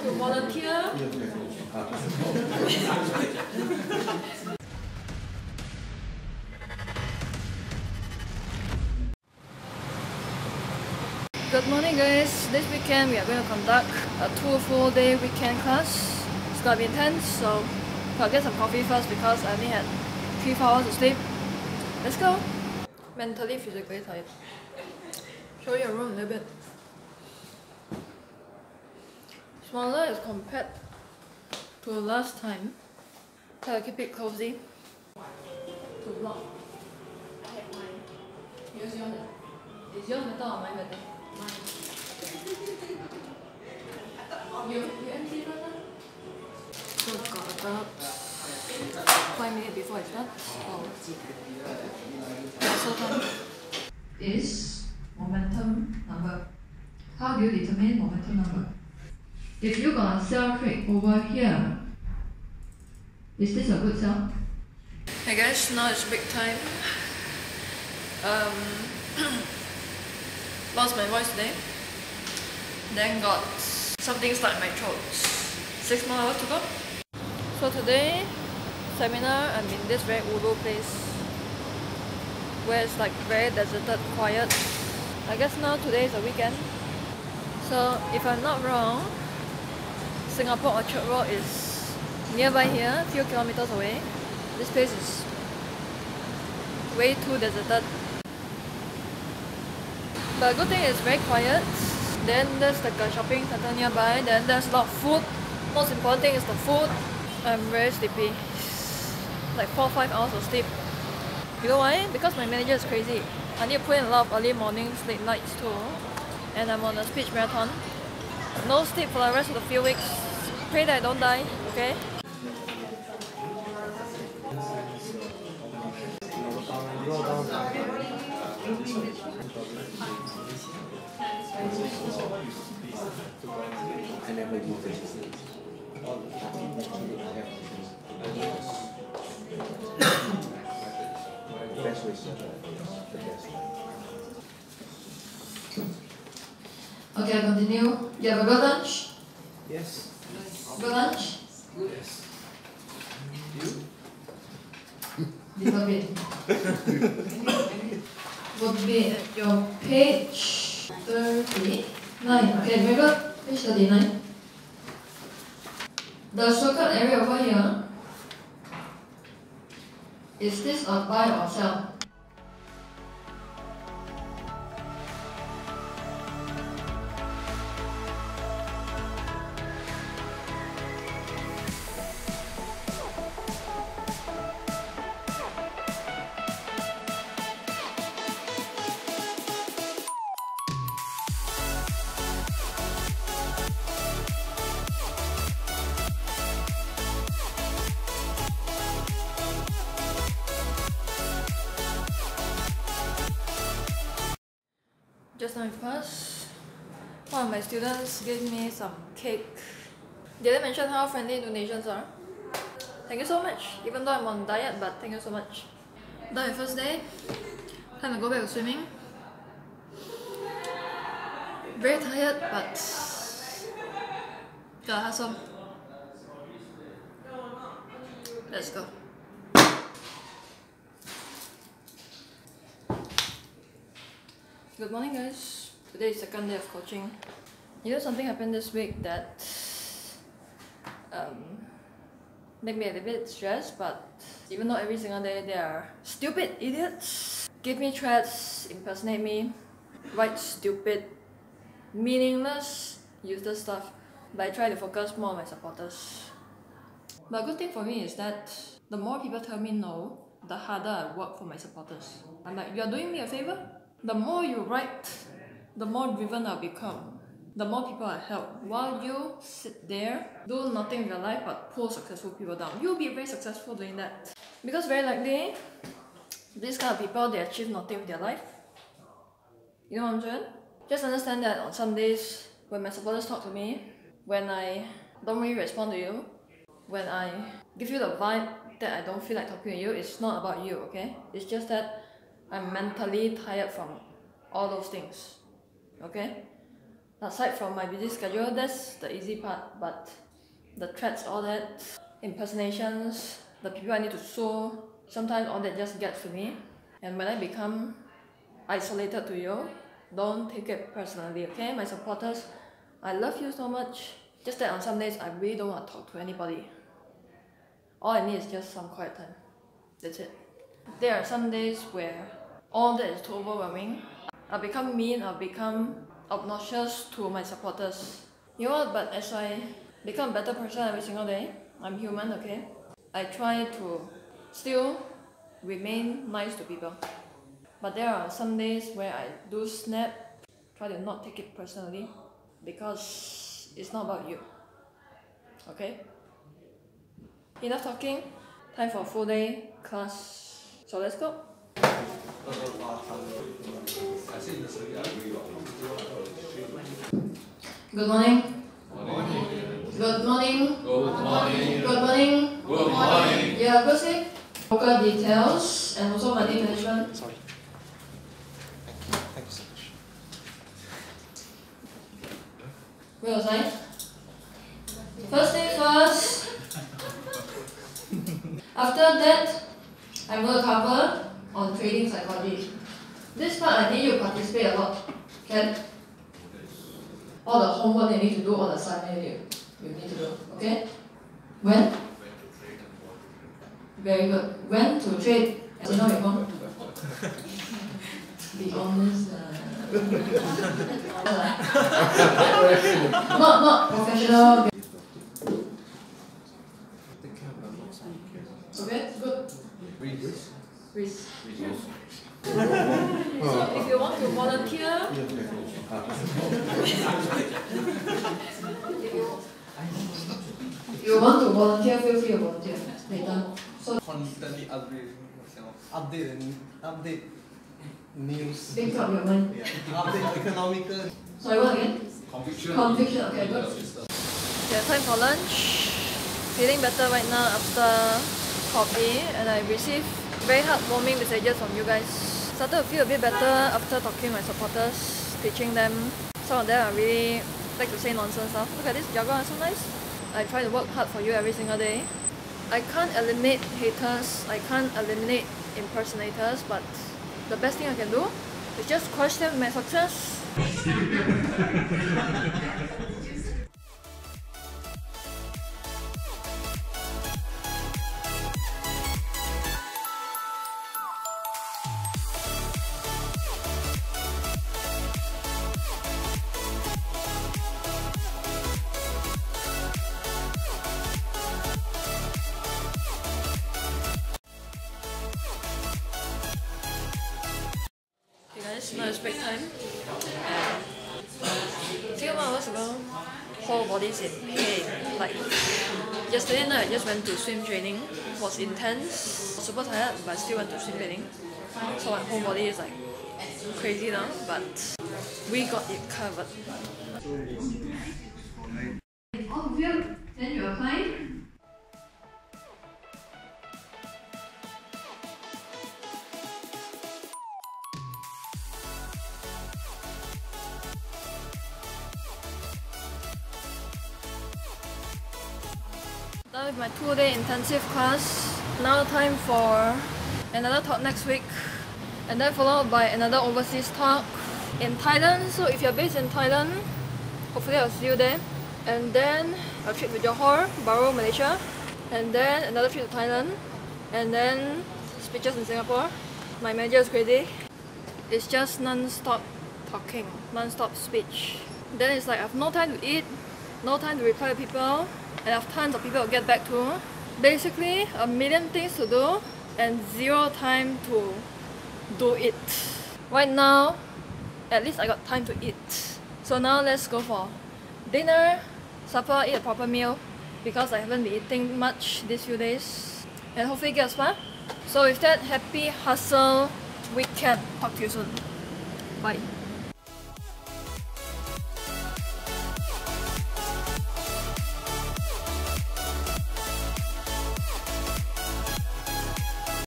to volunteer. Good morning guys, this weekend we are going to conduct a 2 full day weekend class. It's gonna be intense, so I'll get some coffee first because I only had 3-4 hours of sleep. Let's go! Mentally, physically tired. Show you a room a little bit. Smaller as compared to last time. Try to keep it cozy. To vlog. I have mine. Here's yours. Is yours better or mine better? You empty one? So we've got about 5 minutes before it starts. So time is momentum number. How do you determine momentum number? If you got a sell trade over here, is this a good sell? Hey guys, now it's break time. Lost my voice today. Then got something stuck in my throat. 6 more hours to go. So today, seminar, I'm in this very ulu place where it's like very deserted, quiet. I guess now today is a weekend. So if I'm not wrong, Singapore Orchard Road is nearby here, a few kilometers away. This place is way too deserted. But the good thing is very quiet. Then there's like a shopping center nearby. Then there's a lot of food. Most important thing is the food. I'm very sleepy. Like 4-5 hours of sleep. You know why? Because my manager is crazy. I need to put in a lot of early mornings, late nights too. And I'm on a speech marathon. No sleep for the rest of the few weeks. Pray that I don't die, okay? Okay, I'll continue. You have a good lunch? Yes. Good lunch? Yes. You? Little bit. Would be at your page 39. Okay, very good. Page 39. The circled area over here, is this a buy or sell? Just now in class, one of my students gave me some cake. Did I mention how friendly Indonesians are? Thank you so much. Even though I'm on diet, but thank you so much. Done my first day. Time to go back to swimming. Very tired, but gotta hustle. Let's go. Good morning guys. Today is the second day of coaching. You know, something happened this week that made me a little bit stressed, but even though every single day they are stupid idiots, give me threats, impersonate me, write stupid, meaningless, useless stuff, but I try to focus more on my supporters. But a good thing for me is that the more people tell me no, the harder I work for my supporters. I'm like, you're doing me a favor? The more you write, the more driven I'll become. The more people I help. While you sit there, do nothing with your life but pull successful people down. You'll be very successful doing that. Because very likely, these kind of people, they achieve nothing with their life. You know what I'm saying? Just understand that on some days, when my supporters talk to me, when I don't really respond to you, when I give you the vibe that I don't feel like talking to you, it's not about you, okay? It's just that I'm mentally tired from all those things, okay? Aside from my busy schedule, that's the easy part, but the threats, all that, impersonations, the people I need to sue, sometimes all that just gets to me. And when I become isolated to you, don't take it personally, okay? My supporters, I love you so much. Just that on some days, I really don't want to talk to anybody. All I need is just some quiet time. That's it. There are some days where all that is too overwhelming. I'll become mean, I'll become obnoxious to my supporters. You know what, but as I become a better person every single day, I'm human, okay? I try to still remain nice to people. But there are some days where I do snap, try to not take it personally, because it's not about you, okay? Enough talking, time for a full day class. So let's go. Good morning. Good morning. Good morning. Good morning. Good morning. Yeah, basic local details and also money management. Sorry. Thank you so much. Where was I? First thing first. After that, I'm going to cover on trading psychology. This part I need you to participate a lot. Can? All the homework you need to do, all the assignment you need to do. Okay? When? Very good. When to trade? You know your phone? Be honest. Not professional. Okay, good. Risk. So if you want to volunteer, if you want to volunteer, feel free to volunteer later. So Constantly upgrading myself. Update news. think up your mind. Update economical. Sorry, what again? Conviction. Okay, good. Yeah, time for lunch. Feeling better right now after coffee, and I received very heartwarming messages from you guys. Started to feel a bit better after talking to my supporters, teaching them. Some of them are really like to say nonsense stuff. Look at this jargon, so nice. I try to work hard for you every single day. I can't eliminate haters, I can't eliminate impersonators, but the best thing I can do is just crush them with my success. Now it's break time. Few hours ago, whole body's in pain. Like yesterday night, I just went to swim training. It was intense, super tired, but I still went to swim training. So my whole body is like crazy now, but we got it covered. All of you, then you apply. Done with my 2-day intensive class. Now time for another talk next week, and then followed by another overseas talk in Thailand. So if you're based in Thailand, hopefully I'll see you there. And then a trip to Johor, Baru, Malaysia, and then another trip to Thailand, and then speeches in Singapore. My manager is crazy. It's just non-stop talking, non-stop speech. Then it's like I have no time to eat, no time to reply to people, and I have tons of people to get back to. Basically, a million things to do and zero time to do it. Right now, at least I got time to eat. So now let's go for dinner, supper, eat a proper meal, because I haven't been eating much these few days, and hopefully get a spa. So with that, happy hustle weekend. Talk to you soon. Bye.